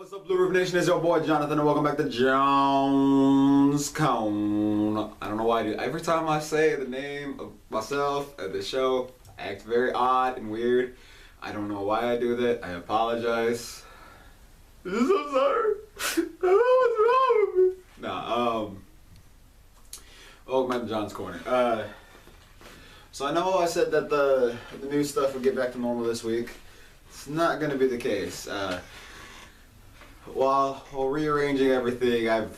What's up, Blue Roof Nation? It's your boy Jonathan, and welcome back to Jones Cone. I don't know why I do. Every time I say the name of myself at the show, I act very odd and weird. I don't know why I do that. I apologize. I'm so sorry. I don't know what's wrong with me. Nah, welcome back to John's Corner. So I know I said that the new stuff would get back to normal this week. It's not going to be the case. While rearranging everything, I've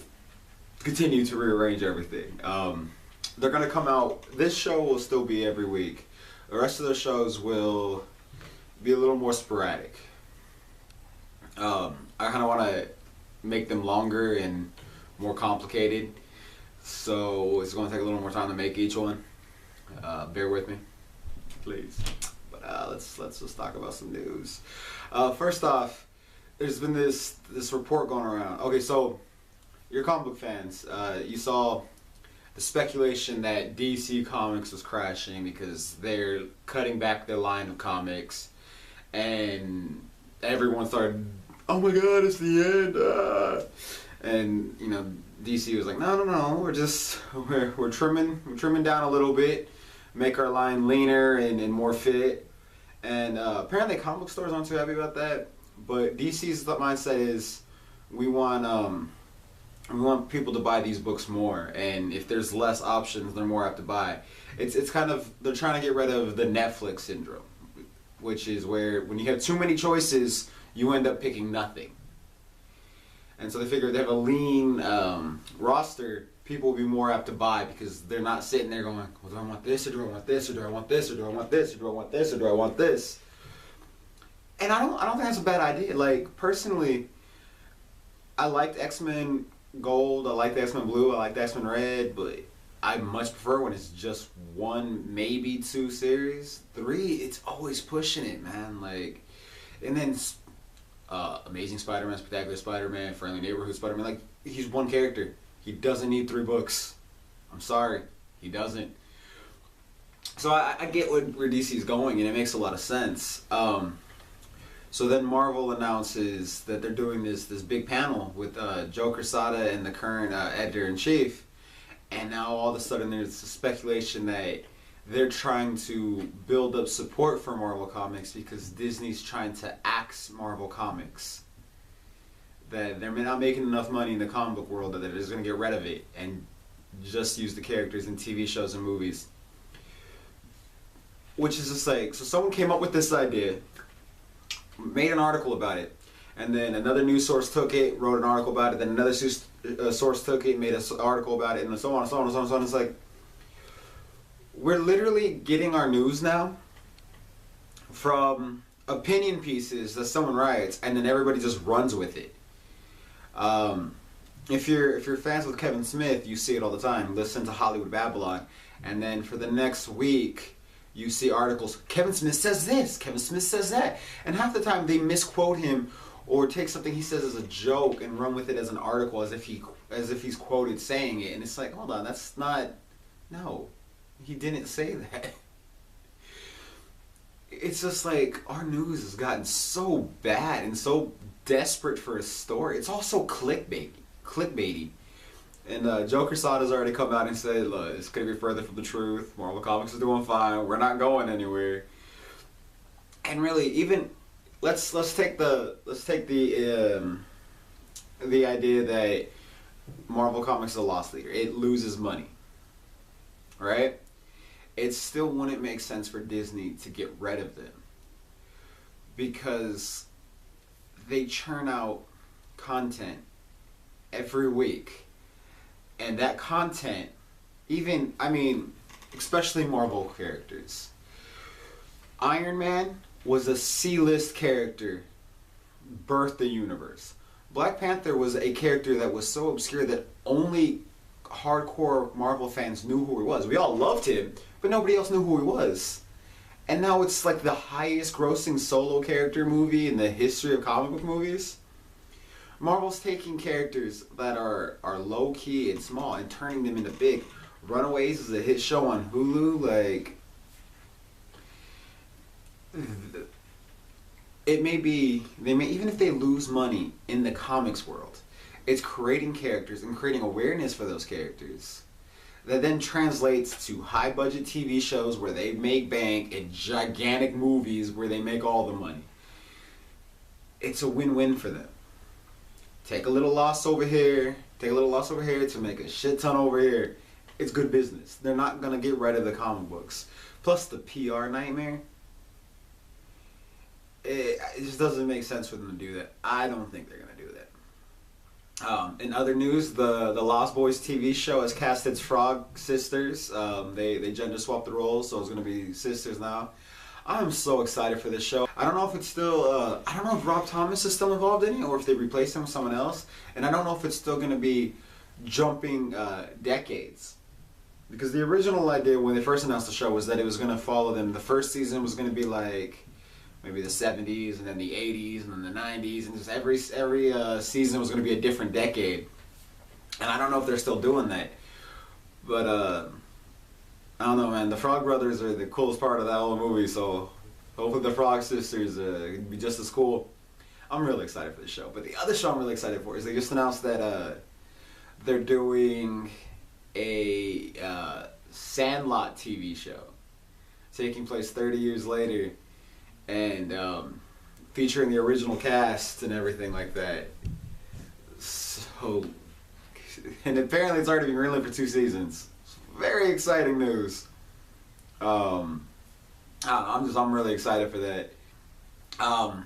continued to rearrange everything. They're going to come out, this show will still be every week. The rest of the shows will be a little more sporadic. I kind of want to make them longer and more complicated, so it's going to take a little more time to make each one. Bear with me, please. But let's just talk about some news. First off, there's been this report going around. Okay, so you're comic book fans. You saw the speculation that DC Comics was crashing because they're cutting back their line of comics, and everyone started, "Oh my God, it's the end!" And you know, DC was like, "No, we're trimming down a little bit, make our line leaner and more fit." And apparently, comic stores aren't too happy about that. But DC's mindset is, we want people to buy these books more, and if there's less options, they're more apt to buy. It's kind of, they're trying to get rid of the Netflix syndrome, which is where when you have too many choices, you end up picking nothing. And so they figure if they have a lean roster, people will be more apt to buy because they're not sitting there going, "Well, do I want this, or do I want this, or do I want this, or do I want this, or do I want this, or do I want this?" And I don't think that's a bad idea. Like, personally, I liked X-Men Gold, I liked X-Men Blue, I liked X-Men Red, but I much prefer when it's just one, maybe two series. 3, it's always pushing it, man. Like, and then Amazing Spider-Man, Spectacular Spider-Man, Friendly Neighborhood Spider-Man, like, he's one character. He doesn't need 3 books. I'm sorry, he doesn't. So I get where DC's going, and it makes a lot of sense. So then Marvel announces that they're doing this big panel with Joe Quesada and the current editor-in-chief, and now all of a sudden there's a speculation that they're trying to build up support for Marvel Comics because Disney's trying to axe Marvel Comics. That they're not making enough money in the comic book world, that they're just going to get rid of it and just use the characters in TV shows and movies. Which is just like, so someone came up with this idea, made an article about it, and then another news source took it, wrote an article about it, then another source took it, made an article about it, and so on and so on and so on and so on. It's like, we're literally getting our news now from opinion pieces that someone writes, and then everybody just runs with it. If you're fans with Kevin Smith, you see it all the time. Listen to Hollywood Babylon, and then for the next week, you see articles, Kevin Smith says this, Kevin Smith says that. And half the time they misquote him or take something he says as a joke and run with it as an article as if he's quoted saying it. And it's like, hold on, that's not, no, he didn't say that. It's just like, our news has gotten so bad and so desperate for a story. It's also clickbaity. And Joe Quesada's already come out and said, "Look, it's gonna be further from the truth. Marvel Comics is doing fine. We're not going anywhere." And really, even let's take the idea that Marvel Comics is a loss leader. It loses money, right? It still wouldn't make sense for Disney to get rid of them because they churn out content every week. And that content, especially Marvel characters. Iron Man was a C-list character, birthed the universe. Black Panther was a character that was so obscure that only hardcore Marvel fans knew who he was. We all loved him, but nobody else knew who he was. And now it's like the highest grossing solo character movie in the history of comic book movies. Marvel's taking characters that are low-key and small and turning them into big. Runaways is a hit show on Hulu. Like, it may be, even if they lose money in the comics world, it's creating characters and creating awareness for those characters that then translates to high budget TV shows where they make bank and gigantic movies where they make all the money. It's a win-win for them. Take a little loss over here to make a shit ton over here. It's good business. They're not gonna get rid of the comic books. Plus the PR nightmare. It just doesn't make sense for them to do that. I don't think they're gonna do that. In other news, the Lost Boys TV show has cast its Frog sisters. They gender swapped the roles, so it's gonna be sisters now. I'm so excited for this show. I don't know if it's still, I don't know if Rob Thomas is still involved in it or if they replaced him with someone else. And I don't know if it's still going to be jumping decades. Because the original idea when they first announced the show was that it was going to follow them. The first season was going to be like maybe the 70s and then the 80s and then the 90s. And just every season was going to be a different decade. And I don't know if they're still doing that. But, I don't know, man. The Frog Brothers are the coolest part of that whole movie, so hopefully the Frog Sisters can be just as cool. I'm really excited for the show. But the other show I'm really excited for is they just announced that they're doing a Sandlot TV show taking place 30 years later and featuring the original cast and everything like that. So, and apparently it's already been greenlit for 2 seasons. Very exciting news. I'm really excited for that. But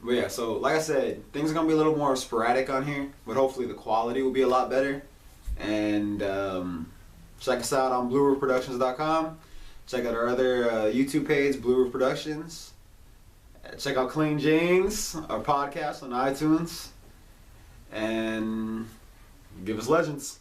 yeah, so like I said, things are gonna be a little more sporadic on here, but hopefully the quality will be a lot better. And check us out on BlueRoofProductions.com. Check out our other YouTube page, Blue Roof Productions. Check out Clean Jeans, our podcast on iTunes, and give us legends.